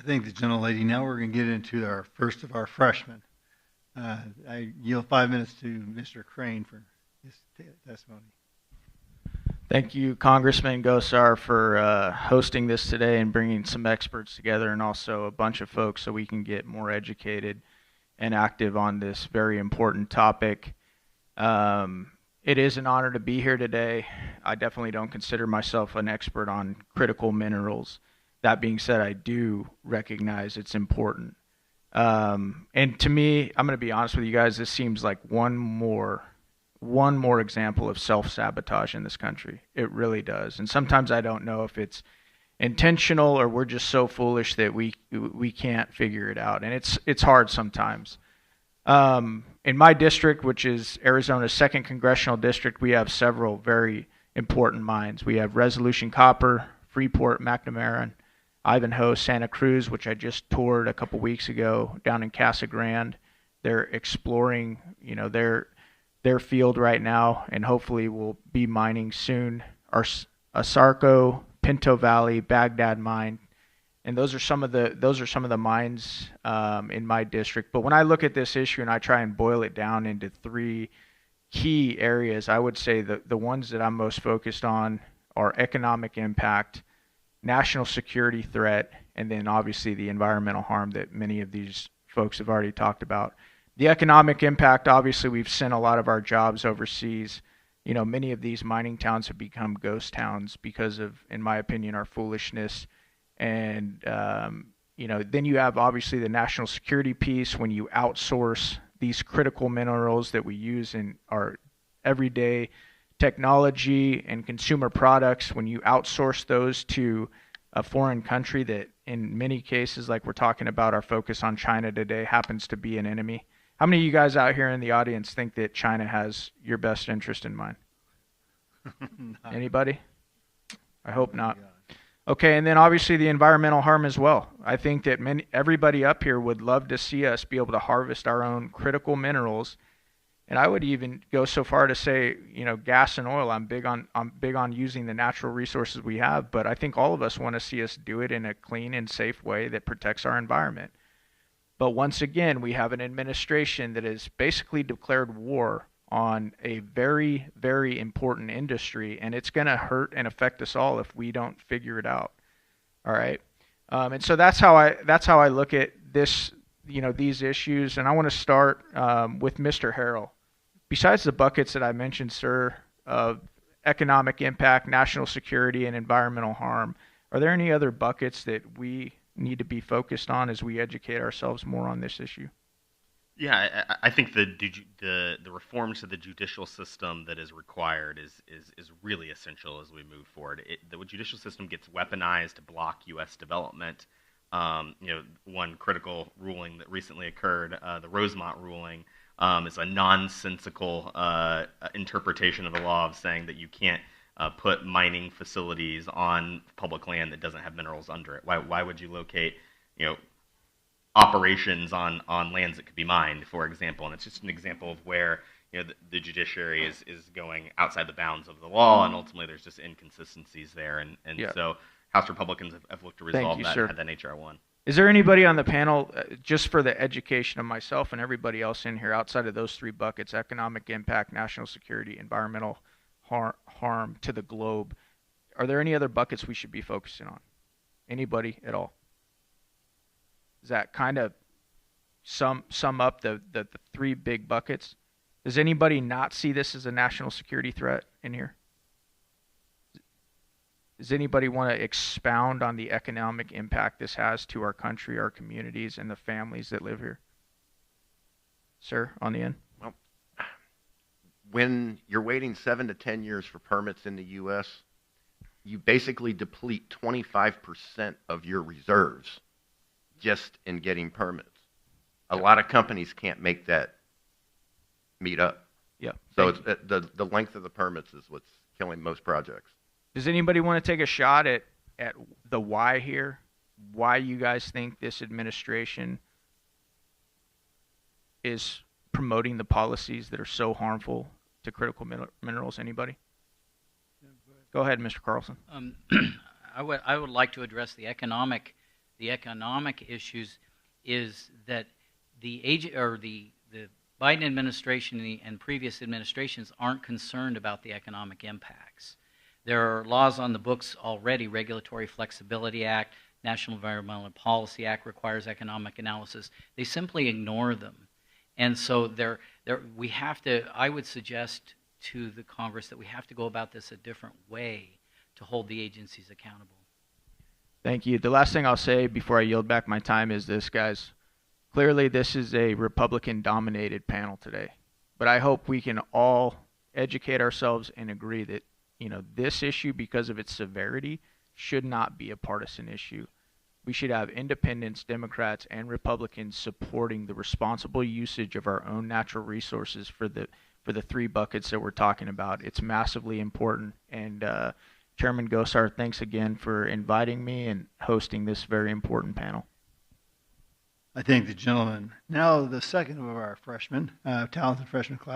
thank the gentlelady. Now we're going to get into our first of our freshmen. I yield 5 minutes to Mr. Crane for his testimony. Thank you, Congressman Gosar, for hosting this today and bringing some experts together, and also a bunch of folks so we can get more educated and active on this very important topic. It is an honor to be here today. I definitely don't consider myself an expert on critical minerals. That being said, I do recognize it's important. And to me, I'm going to be honest with you guys, this seems like one more example of self-sabotage in this country. It really does. And sometimes I don't know if it's intentional or we're just so foolish that we can't figure it out. And it's hard sometimes. In my district, which is Arizona's 2nd congressional district, we have several very important mines. We have Resolution Copper, Freeport, McNamara, Ivanhoe, Santa Cruz, which I just toured a couple weeks ago down in Casa Grande. They're exploring, their field right now, and hopefully will be mining soon. Our Asarco, Pinto Valley, Baghdad mine, and those are some of the mines in my district. But when I look at this issue and I try and boil it down into 3 key areas, I would say the ones that I'm most focused on are economic impact, national security threat, and then obviously the environmental harm that many of these folks have already talked about. The economic impact, obviously, we've sent a lot of our jobs overseas. Many of these mining towns have become ghost towns because of, in my opinion, our foolishness. And, then you have, obviously, the national security piece when you outsource these critical minerals that we use in our everyday technology and consumer products, when you outsource those to a foreign country that, in many cases, like we're talking about, our focus on China today, happens to be an enemy. How many of you guys out here in the audience think that China has your best interest in mind? Anybody? I hope not. Okay, and then obviously the environmental harm as well. I think that everybody up here would love to see us be able to harvest our own critical minerals, and I would even go so far to say, gas and oil. I'm big on using the natural resources we have, but I think all of us want to see us do it in a clean and safe way that protects our environment. But once again, we have an administration that has basically declared war on a very, very important industry, and it's going to hurt and affect us all if we don't figure it out. All right, and so that's how I look at this, these issues. And I want to start with Mr. Harrell. Besides the buckets that I mentioned, sir, of economic impact, national security, and environmental harm, are there any other buckets that we need to be focused on as we educate ourselves more on this issue? Yeah, I think the reforms to the judicial system that is required is really essential as we move forward. The judicial system gets weaponized to block U.S. development. One critical ruling that recently occurred, the Rosemont ruling, is a nonsensical interpretation of the law of saying that you can't put mining facilities on public land that doesn't have minerals under it. Why would you locate, operations on lands that could be mined, for example? And it's just an example of where the judiciary is going outside the bounds of the law, and ultimately there's just inconsistencies there. And yeah. So House Republicans have looked to resolve that and had that H.R. 1. Is there anybody on the panel, just for the education of myself and everybody else in here, outside of those 3 buckets, economic impact, national security, environmental harm to the globe, are there any other buckets we should be focusing on? Anybody at all? Does that kind of sum up the 3 big buckets? Does anybody not see this as a national security threat in here? Does anybody want to expound on the economic impact this has to our country, our communities, and the families that live here? Sir, on the end. Well, when you're waiting 7 to 10 years for permits in the U.S., you basically deplete 25% of your reserves just in getting permits. A lot of companies can't make that meet up. Yeah. So it's, the length of the permits is what's killing most projects. Does anybody want to take a shot at the why here? Why you guys think this administration is promoting the policies that are so harmful to critical minerals? Anybody? Go ahead, Mr. Carlson. I would like to address the economic the economic issues, is that the Biden administration and previous administrations aren't concerned about the economic impacts. There are laws on the books already. Regulatory Flexibility Act, National Environmental Policy Act requires economic analysis. They simply ignore them. And so we have to, I would suggest to the Congress that we have to go about this a different way to hold the agencies accountable. Thank you. The last thing I'll say before I yield back my time is this, guys. Clearly, this is a Republican-dominated panel today, but I hope we can all educate ourselves and agree that, this issue, because of its severity, should not be a partisan issue. We should have independents, Democrats, and Republicans supporting the responsible usage of our own natural resources for the three buckets that we're talking about. It's massively important. And Chairman Gosar, thanks again for inviting me and hosting this very important panel. I thank the gentleman. Now the second of our freshmen, talented freshman class.